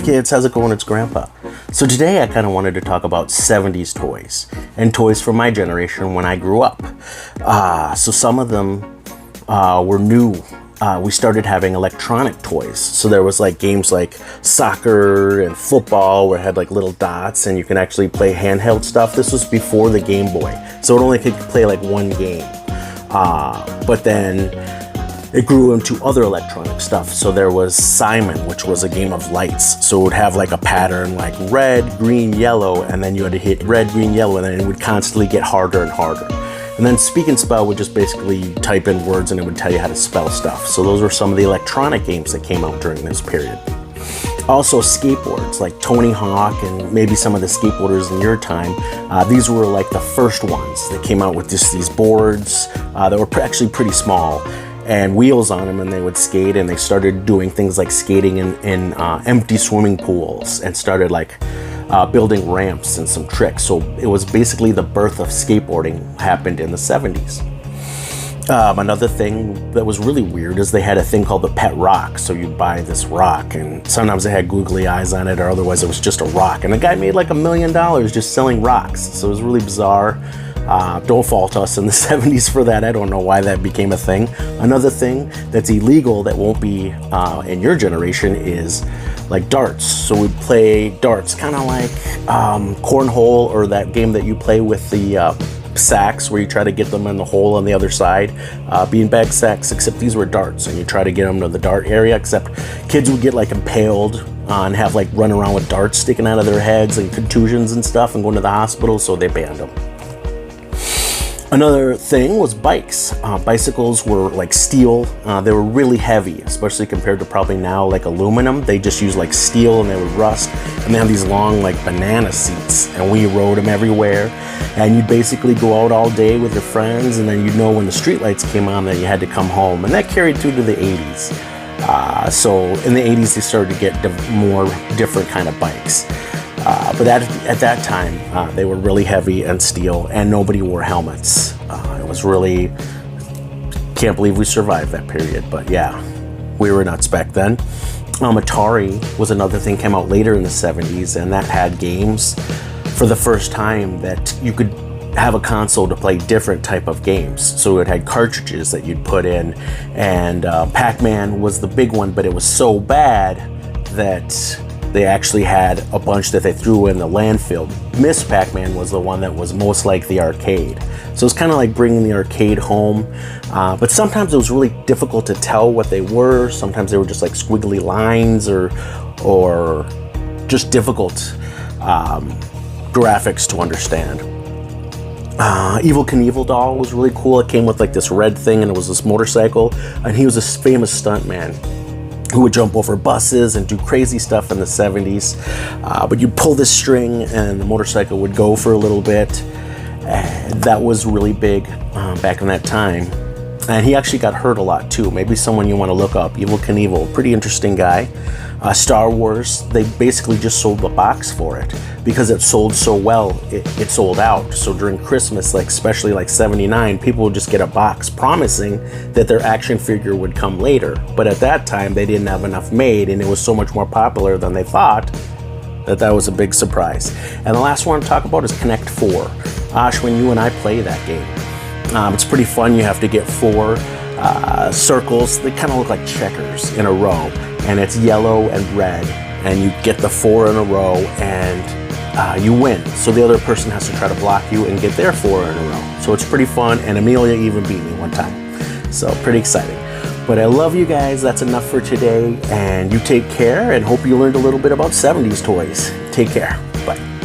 kids, how's it going? It's Grandpa. So today I kind of wanted to talk about 70s toys and toys from my generation when I grew up. So some of them were new. We started having electronic toys. So there was like games like soccer and football where it had like little dots and you can actually play handheld stuff. This was before the Game Boy. So it only could play like one game. But then it grew into other electronic stuff. So there was Simon, which was a game of lights. So it would have like a pattern like red, green, yellow, and then you had to hit red, green, yellow, and then it would constantly get harder and harder. And then Speak and Spell would just basically type in words and it would tell you how to spell stuff. So those were some of the electronic games that came out during this period. Also skateboards like Tony Hawk and maybe some of the skateboarders in your time. These were like the first ones that came out with just these boards that were actually pretty small and wheels on them, and they would skate, and they started doing things like skating in empty swimming pools and started like building ramps and some tricks. So it was basically the birth of skateboarding happened in the 70s. Another thing that was really weird is they had a thing called the pet rock. So you'd buy this rock and sometimes it had googly eyes on it, or otherwise it was just a rock. And the guy made like $1 million just selling rocks. So it was really bizarre. Don't fault us in the 70s for that. I don't know why that became a thing. Another thing that's illegal that won't be in your generation is like darts. So we'd play darts, kind of like cornhole, or that game that you play with the sacks where you try to get them in the hole on the other side. Beanbag sacks, except these were darts, and you try to get them to the dart area, except kids would get like impaled and have like run around with darts sticking out of their heads and contusions and stuff and going to the hospital, so they banned them. Another thing was bikes. Bicycles were like steel. They were really heavy, especially compared to probably now like aluminum. They just used like steel and they would rust. And they have these long like banana seats, and we rode them everywhere. And you'd basically go out all day with your friends, and then you'd know when the streetlights came on that you had to come home. And that carried through to the 80s. So in the 80s, they started to get more different kind of bikes. But at that time, they were really heavy and steel, and nobody wore helmets. It was really, can't believe we survived that period, but yeah, we were nuts back then. Atari was another thing, came out later in the 70s, and that had games for the first time that you could have a console to play different type of games. So it had cartridges that you'd put in, and Pac-Man was the big one, but it was so bad that they actually had a bunch that they threw in the landfill. Miss Pac-Man was the one that was most like the arcade. So it's kind of like bringing the arcade home. But sometimes it was really difficult to tell what they were. Sometimes they were just like squiggly lines or just difficult graphics to understand. Evel Knievel doll was really cool. It came with like this red thing, and it was this motorcycle, and he was a famous stuntman who would jump over buses and do crazy stuff in the 70s. But you'd pull this string and the motorcycle would go for a little bit. That was really big back in that time. And he actually got hurt a lot too. Maybe someone you want to look up, Evel Knievel, pretty interesting guy. Star Wars, they basically just sold the box for it because it sold so well, it sold out. So during Christmas, like especially like 79, people would just get a box promising that their action figure would come later. But at that time, they didn't have enough made, and it was so much more popular than they thought that was a big surprise. And the last one to talk about is Connect 4. Ashwin, you and I play that game. It's pretty fun. You have to get 4 circles. They kind of look like checkers in a row, and it's yellow and red, and you get the 4 in a row, and you win. So the other person has to try to block you and get their 4 in a row. So it's pretty fun, and Amelia even beat me one time. So pretty exciting. But I love you guys. That's enough for today, and you take care, and hope you learned a little bit about 70s toys. Take care. Bye.